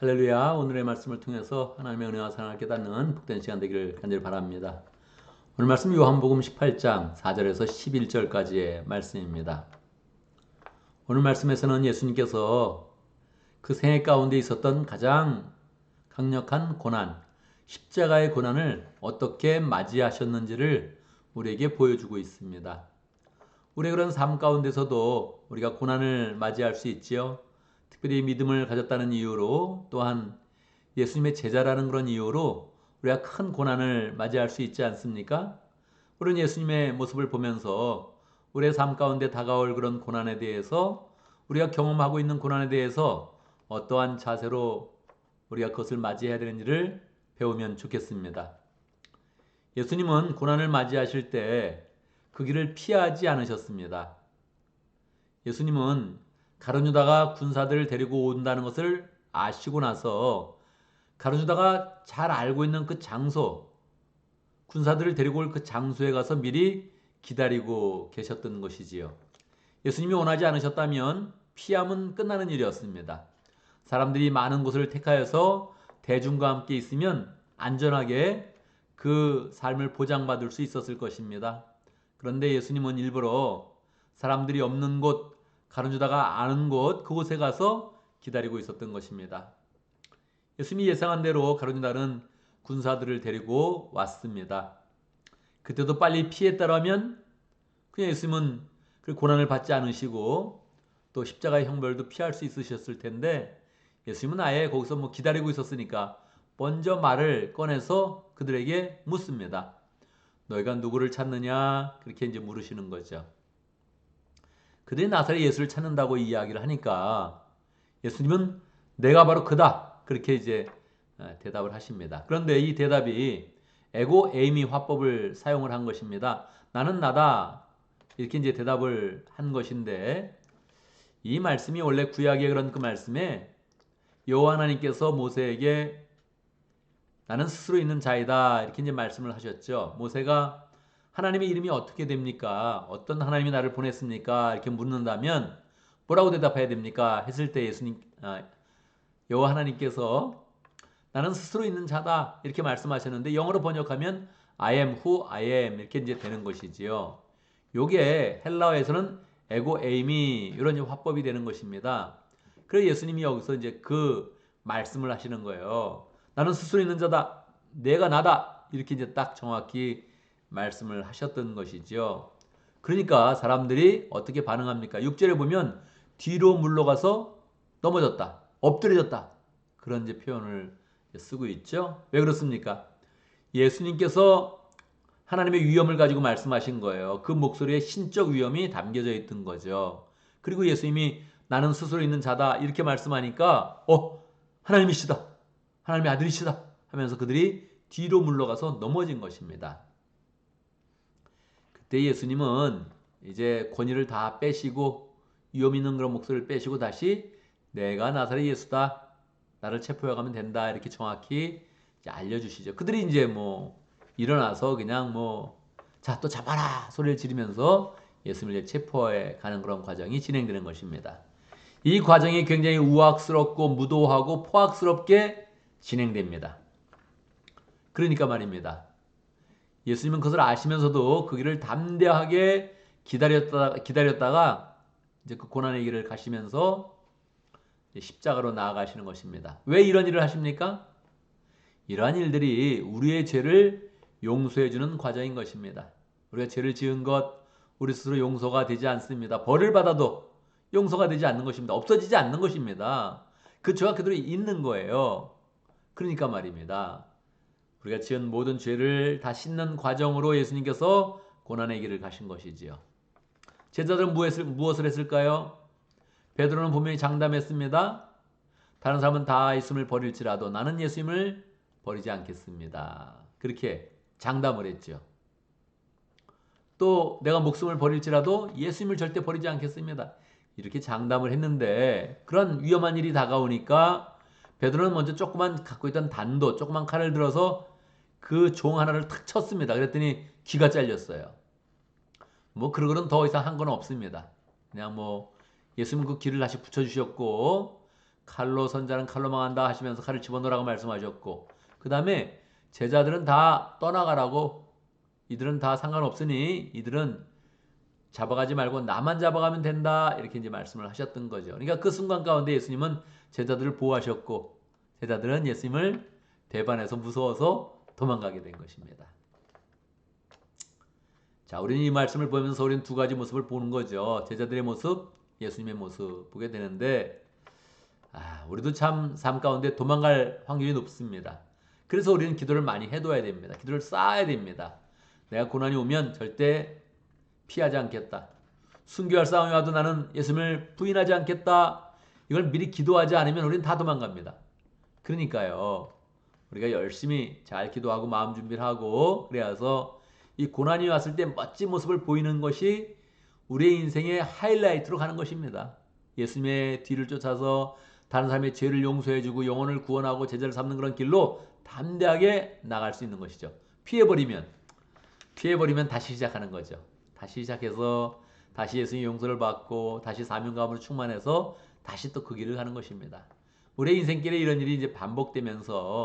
할렐루야. 오늘의 말씀을 통해서 하나님의 은혜와 사랑을 깨닫는 복된 시간 되기를 간절히 바랍니다. 오늘 말씀 요한복음 18장 4절에서 11절까지의 말씀입니다. 오늘 말씀에서는 예수님께서 그 생애 가운데 있었던 가장 강력한 고난, 십자가의 고난을 어떻게 맞이하셨는지를 우리에게 보여주고 있습니다. 우리의 그런 삶 가운데서도 우리가 고난을 맞이할 수 있지요. 특별히 믿음을 가졌다는 이유로, 또한 예수님의 제자라는 그런 이유로 우리가 큰 고난을 맞이할 수 있지 않습니까? 우리는 예수님의 모습을 보면서 우리의 삶 가운데 다가올 그런 고난에 대해서, 우리가 경험하고 있는 고난에 대해서 어떠한 자세로 우리가 그것을 맞이해야 되는지를 배우면 좋겠습니다. 예수님은 고난을 맞이하실 때 그 길을 피하지 않으셨습니다. 예수님은 가룟 유다가 군사들을 데리고 온다는 것을 아시고 나서 가룟 유다가 잘 알고 있는 그 장소, 군사들을 데리고 올 그 장소에 가서 미리 기다리고 계셨던 것이지요. 예수님이 원하지 않으셨다면 피하면 끝나는 일이었습니다. 사람들이 많은 곳을 택하여서 대중과 함께 있으면 안전하게 그 삶을 보장받을 수 있었을 것입니다. 그런데 예수님은 일부러 사람들이 없는 곳, 가룟 유다가 아는 곳, 그곳에 가서 기다리고 있었던 것입니다. 예수님이 예상한 대로 가룟 유다는 군사들을 데리고 왔습니다. 그때도 빨리 피했다라면 그냥 예수님은 그 고난을 받지 않으시고 또 십자가의 형벌도 피할 수 있으셨을 텐데, 예수님은 아예 거기서 기다리고 있었으니까 먼저 말을 꺼내서 그들에게 묻습니다. 너희가 누구를 찾느냐? 그렇게 이제 물으시는 거죠. 그들이 나사렛 예수를 찾는다고 이야기를 하니까 예수님은 내가 바로 그다, 그렇게 이제 대답을 하십니다. 그런데 이 대답이 에고 에이미 화법을 사용을 한 것입니다. 나는 나다, 이렇게 이제 대답을 한 것인데, 이 말씀이 원래 구약의 그런 그 말씀에 여호와 하나님께서 모세에게 나는 스스로 있는 자이다, 이렇게 이제 말씀을 하셨죠. 모세가 하나님의 이름이 어떻게 됩니까? 어떤 하나님이 나를 보냈습니까? 이렇게 묻는다면 뭐라고 대답해야 됩니까? 했을 때 여호와 하나님께서 나는 스스로 있는 자다, 이렇게 말씀하셨는데, 영어로 번역하면 I am who I am, 이렇게 이제 되는 것이지요. 요게 헬라어에서는 에고 에이미, 이런 화법이 되는 것입니다. 그래서 예수님이 여기서 이제 그 말씀을 하시는 거예요. 나는 스스로 있는 자다, 내가 나다, 이렇게 이제 딱 정확히 말씀을 하셨던 것이죠. 그러니까 사람들이 어떻게 반응합니까? 6절에 보면 뒤로 물러가서 넘어졌다, 엎드려졌다, 그런 이제 표현을 쓰고 있죠. 왜 그렇습니까? 예수님께서 하나님의 위엄을 가지고 말씀하신 거예요. 그 목소리에 신적 위엄이 담겨져 있던 거죠. 그리고 예수님이 나는 스스로 있는 자다, 이렇게 말씀하니까 하나님이시다, 하나님의 아들이시다 하면서 그들이 뒤로 물러가서 넘어진 것입니다. 그때 예수님은 이제 권위를 다 빼시고 위엄 있는 그런 목소리를 빼시고 다시 내가 나사렛 예수다, 나를 체포해 가면 된다, 이렇게 정확히 이제 알려주시죠. 그들이 이제 일어나서 그냥 자, 또 잡아라 소리를 지르면서 예수님을 체포해 가는 그런 과정이 진행되는 것입니다. 이 과정이 굉장히 우악스럽고 무도하고 포악스럽게 진행됩니다. 그러니까 말입니다. 예수님은 그것을 아시면서도 그 길을 담대하게 기다렸다가 이제 그 고난의 길을 가시면서 십자가로 나아가시는 것입니다. 왜 이런 일을 하십니까? 이러한 일들이 우리의 죄를 용서해주는 과정인 것입니다. 우리가 죄를 지은 것, 우리 스스로 용서가 되지 않습니다. 벌을 받아도 용서가 되지 않는 것입니다. 없어지지 않는 것입니다. 그 죄가 그대로 있는 거예요. 그러니까 말입니다. 우리가 지은 모든 죄를 다 씻는 과정으로 예수님께서 고난의 길을 가신 것이지요. 제자들은 무엇을 했을까요? 베드로는 분명히 장담했습니다. 다른 사람은 다 예수님을 버릴지라도 나는 예수님을 버리지 않겠습니다, 그렇게 장담을 했죠. 또 내가 목숨을 버릴지라도 예수님을 절대 버리지 않겠습니다, 이렇게 장담을 했는데, 그런 위험한 일이 다가오니까 베드로는 먼저 조그만 갖고 있던 단도, 조그만 칼을 들어서 그 종 하나를 탁 쳤습니다. 그랬더니 귀가 잘렸어요. 그러고는 더 이상 한 건 없습니다. 그냥 예수님 그 귀를 다시 붙여주셨고 칼로 선자는 칼로 망한다 하시면서 칼을 집어넣으라고 말씀하셨고, 그 다음에 제자들은 다 떠나가라고, 이들은 다 상관없으니 이들은 잡아가지 말고 나만 잡아가면 된다, 이렇게 이제 말씀을 하셨던 거죠. 그러니까 그 순간 가운데 예수님은 제자들을 보호하셨고, 제자들은 예수님을 배반해서 무서워서 도망가게 된 것입니다. 자, 우리는 이 말씀을 보면서 우리는 두 가지 모습을 보는 거죠. 제자들의 모습, 예수님의 모습 보게 되는데, 우리도 참 삶 가운데 도망갈 확률이 높습니다. 그래서 우리는 기도를 많이 해둬야 됩니다. 기도를 쌓아야 됩니다. 내가 고난이 오면 절대 피하지 않겠다. 순교할 싸움이 와도 나는 예수님을 부인하지 않겠다. 이걸 미리 기도하지 않으면 우리는 다 도망갑니다. 그러니까요, 우리가 열심히 잘 기도하고 마음 준비를 하고 그래서 이 고난이 왔을 때 멋진 모습을 보이는 것이 우리의 인생의 하이라이트로 가는 것입니다. 예수님의 뒤를 쫓아서 다른 사람의 죄를 용서해주고 영혼을 구원하고 제자를 삼는 그런 길로 담대하게 나갈 수 있는 것이죠. 피해버리면 다시 시작하는 거죠. 다시 시작해서 다시 예수님의 용서를 받고 다시 사명감으로 충만해서 다시 또 그 길을 가는 것입니다. 우리의 인생길에 이런 일이 이제 반복되면서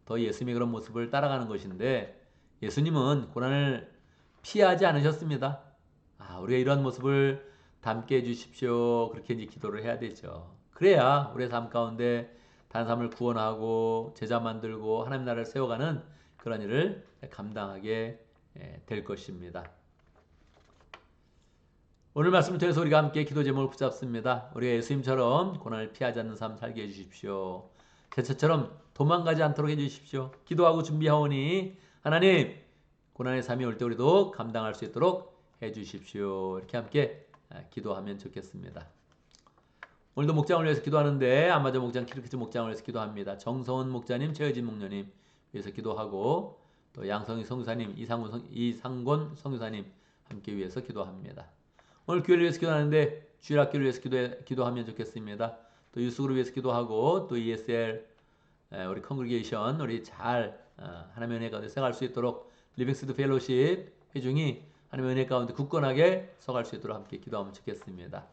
더 예수님의 그런 모습을 따라가는 것인데, 예수님은 고난을 피하지 않으셨습니다. 우리가 이런 모습을 담게 해주십시오. 그렇게 이제 기도를 해야 되죠. 그래야 우리의 삶 가운데 다른 사람을 구원하고 제자 만들고 하나님 나라를 세워가는 그런 일을 감당하게 될 것입니다. 오늘 말씀을 통해서 우리가 함께 기도 제목을 붙잡습니다. 우리가 예수님처럼 고난을 피하지 않는 삶 살게 해주십시오. 제처럼 도망가지 않도록 해주십시오. 기도하고 준비하오니 하나님, 고난의 삶이 올 때 우리도 감당할 수 있도록 해주십시오. 이렇게 함께 기도하면 좋겠습니다. 오늘도 목장을 위해서 기도하는데 아마존 목장, 키르키즈 목장을 위해서 기도합니다. 정성훈 목자님, 최의진 목녀님 위해서 기도하고, 또 양성희 성교사님, 이상곤 성교사님 함께 위해서 기도합니다. 오늘 교회를 위해서 기도하는데 주일학교를 위해서 기도하면 좋겠습니다. 또 유스그룹 위해서 기도하고, 또 ESL 우리 컨그리게이션 우리 잘 하나님의 은혜 가운데 생활할 수 있도록, 리빙스드 펠로십 회중이 하나님의 은혜 가운데 굳건하게 서갈 수 있도록 함께 기도하면 좋겠습니다.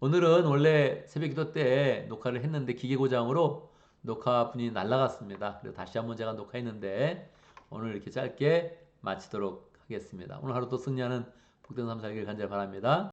오늘은 원래 새벽 기도 때 녹화를 했는데 기계 고장으로 녹화분이 날아갔습니다. 그래서 다시 한번 제가 녹화했는데 오늘 이렇게 짧게 마치도록 하겠습니다. 오늘 하루도 승리하는 복된 삶 살기를 간절히 바랍니다.